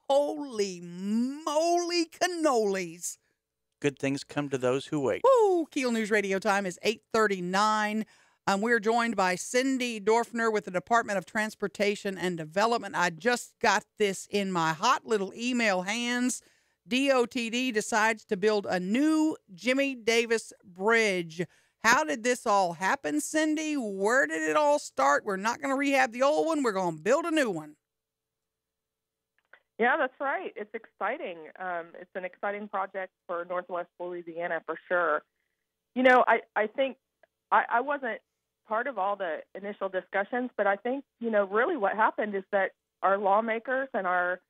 Holy moly cannolis. Good things come to those who wait. Woo! Keel News Radio time is 8:39. We're joined by Cindy Dorfner with the Department of Transportation and Development. I just got this in my hot little email hands. DOTD decides to build a new Jimmie Davis Bridge. How did this all happen, Cindy? Where did it all start? We're not going to rehab the old one. We're going to build a new one. Yeah, that's right. It's exciting. It's an exciting project for Northwest Louisiana for sure. You know, I think I wasn't part of all the initial discussions, but I think, you know, really what happened is that our lawmakers and our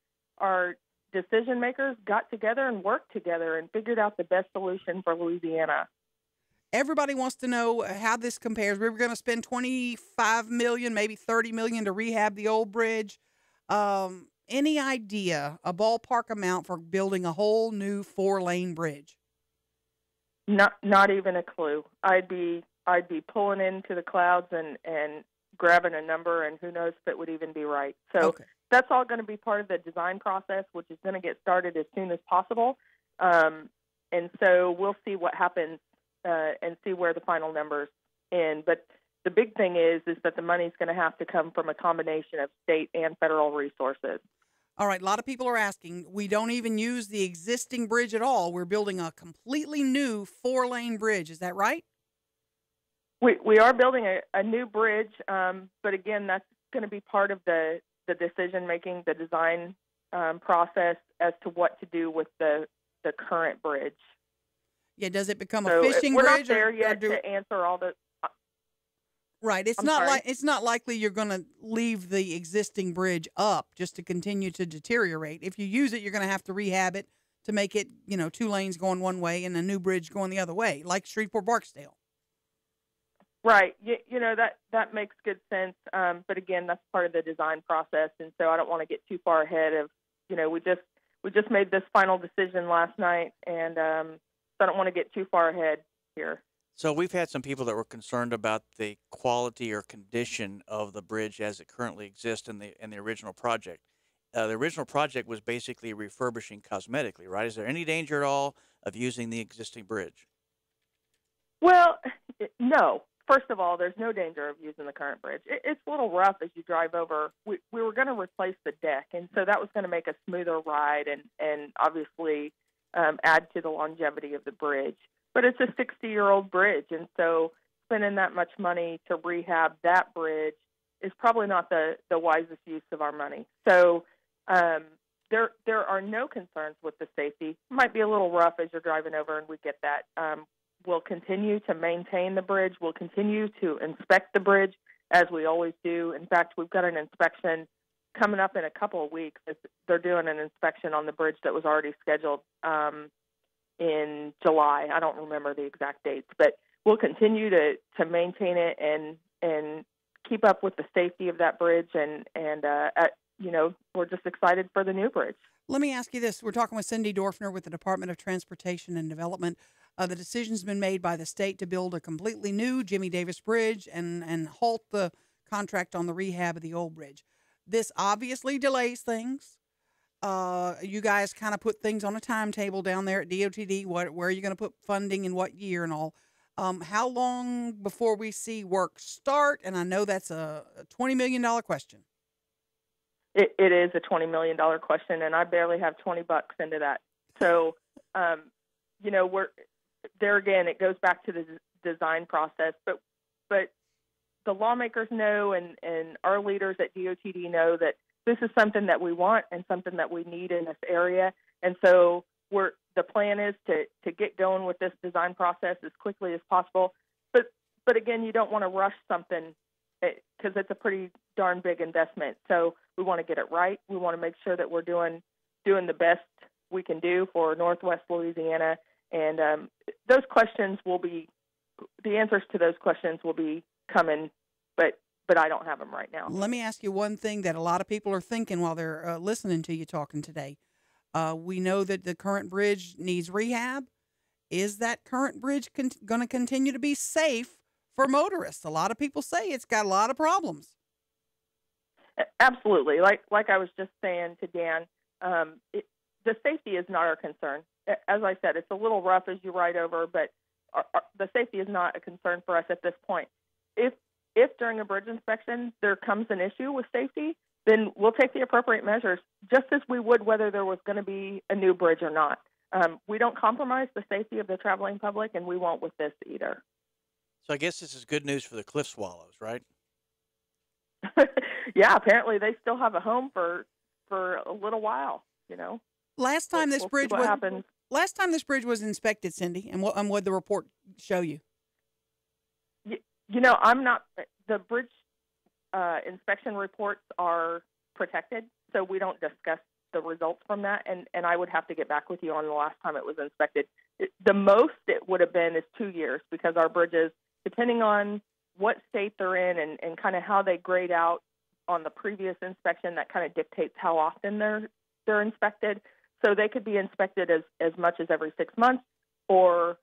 decision makers got together and worked together and figured out the best solution for Louisiana. Everybody wants to know how this compares. We were going to spend $25 million, maybe $30 million to rehab the old bridge. Any idea, a ballpark amount for building a whole new 4-lane bridge? Not even a clue. I'd be pulling into the clouds and grabbing a number, and who knows if it would even be right. So That's all going to be part of the design process, which is going to get started as soon as possible. And so we'll see what happens and see where the final numbers end. But the big thing is that the money's going to have to come from a combination of state and federal resources. All right, a lot of people are asking, we don't even use the existing bridge at all. We're building a completely new 4-lane bridge. Is that right? We are building a new bridge, but again, that's going to be part of the decision-making, the design process as to what to do with the current bridge. Yeah, does it become a fishing we're bridge? We're not there yet to answer all the... Right. It's not likely you're going to leave the existing bridge up just to continue to deteriorate. If you use it, you're going to have to rehab it to make it, 2 lanes going one way and a new bridge going the other way, like Shreveport-Barksdale. Right. You know, that makes good sense. But again, that's part of the design process. And so I don't want to get too far ahead of, we just made this final decision last night. And so I don't want to get too far ahead here. So we've had some people that were concerned about the quality or condition of the bridge as it currently exists in the original project. The original project was basically refurbishing cosmetically, right? Is there any danger at all of using the existing bridge? Well, no. First of all, there's no danger of using the current bridge. It's a little rough as you drive over. We were going to replace the deck, and so that was going to make a smoother ride and obviously add to the longevity of the bridge. But it's a 60-year-old bridge, and so spending that much money to rehab that bridge is probably not the wisest use of our money. So there are no concerns with the safety. It might be a little rough as you're driving over, and we get that. We'll continue to maintain the bridge. We'll continue to inspect the bridge, as we always do. In fact, we've got an inspection coming up in a couple of weeks. They're doing an inspection on the bridge that was already scheduled in July. I don't remember the exact dates, but we'll continue to maintain it and keep up with the safety of that bridge. And we're just excited for the new bridge. Let me ask you this. We're talking with Cindy Dorfner with the Department of Transportation and Development. The decision's been made by the state to build a completely new Jimmie Davis Bridge and halt the contract on the rehab of the old bridge. This obviously delays things. You guys kind of put things on a timetable down there at DOTD. Where are you going to put funding in what year and all? How long before we see work start? And I know that's a $20 million question. It is a $20 million question, and I barely have $20 into that. So, we're there again. It goes back to the design process, but the lawmakers know, and our leaders at DOTD know that this is something that we want and something that we need in this area. And so the plan is to get going with this design process as quickly as possible. But again, you don't want to rush something because it's a pretty darn big investment. So we want to get it right. We want to make sure that we're doing the best we can do for Northwest Louisiana. And the answers to those questions will be coming, but I don't have them right now. Let me ask you one thing that a lot of people are thinking while they're listening to you talking today. We know that the current bridge needs rehab. Is that current bridge going to continue to be safe for motorists? A lot of people say it's got a lot of problems. Absolutely. Like I was just saying to Dan, The safety is not our concern. As I said, it's a little rough as you ride over, but the safety is not a concern for us at this point. If during a bridge inspection there comes an issue with safety, then we'll take the appropriate measures, just as we would whether there was going to be a new bridge or not. We don't compromise the safety of the traveling public, and we won't with this either. So I guess this is good news for the cliff swallows, right? Yeah, apparently they still have a home for a little while, you know. Last time this bridge was inspected, Cindy, and what did the report show you? You know, I'm not the bridge inspection reports are protected, so we don't discuss the results from that, and I would have to get back with you on the last time it was inspected. The most it would have been is 2 years, because our bridges, depending on what state they're in and kind of how they grade out on the previous inspection, that kind of dictates how often they're inspected. So they could be inspected as much as every 6 months, or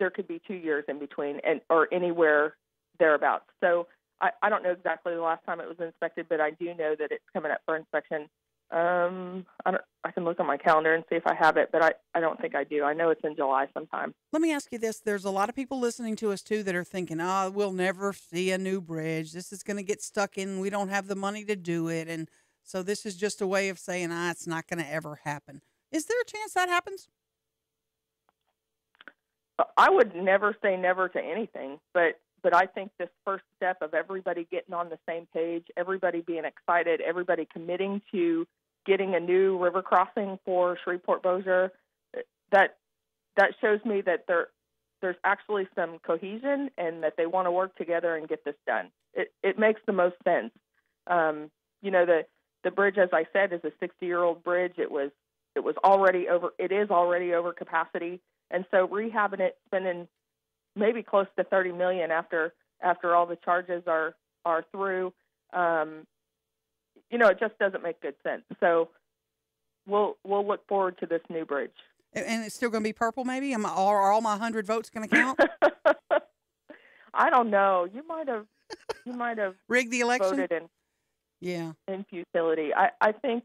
there could be 2 years in between, or anywhere thereabouts. So I don't know exactly the last time it was inspected, but I do know that it's coming up for inspection. I can look on my calendar and see if I have it, but I don't think I do. I know it's in July sometime. Let me ask you this. There's a lot of people listening to us, too, that are thinking, we'll never see a new bridge. This is going to get stuck in. We don't have the money to do it. And so this is just a way of saying, it's not going to ever happen. Is there a chance that happens? I would never say never to anything, but I think this first step of everybody getting on the same page, everybody being excited, everybody committing to getting a new river crossing for Shreveport-Bossier, that shows me that there's actually some cohesion and that they want to work together and get this done. It makes the most sense. You know, the bridge, as I said, is a 60-year-old bridge. It is already over capacity, and so rehabbing it, spending maybe close to $30 million after all the charges are through, you know, it just doesn't make good sense. So we'll look forward to this new bridge. And it's still going to be purple, maybe? Are all my 100 votes going to count? I don't know. You might have rigged the election. Voted in futility. I think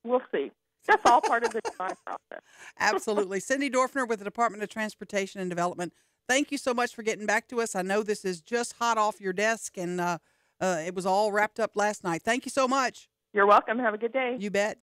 we'll see. That's all part of the design process. Absolutely. Cindy Dorfner with the Department of Transportation and Development. Thank you so much for getting back to us. I know this is just hot off your desk, and it was all wrapped up last night. Thank you so much. You're welcome. Have a good day. You bet.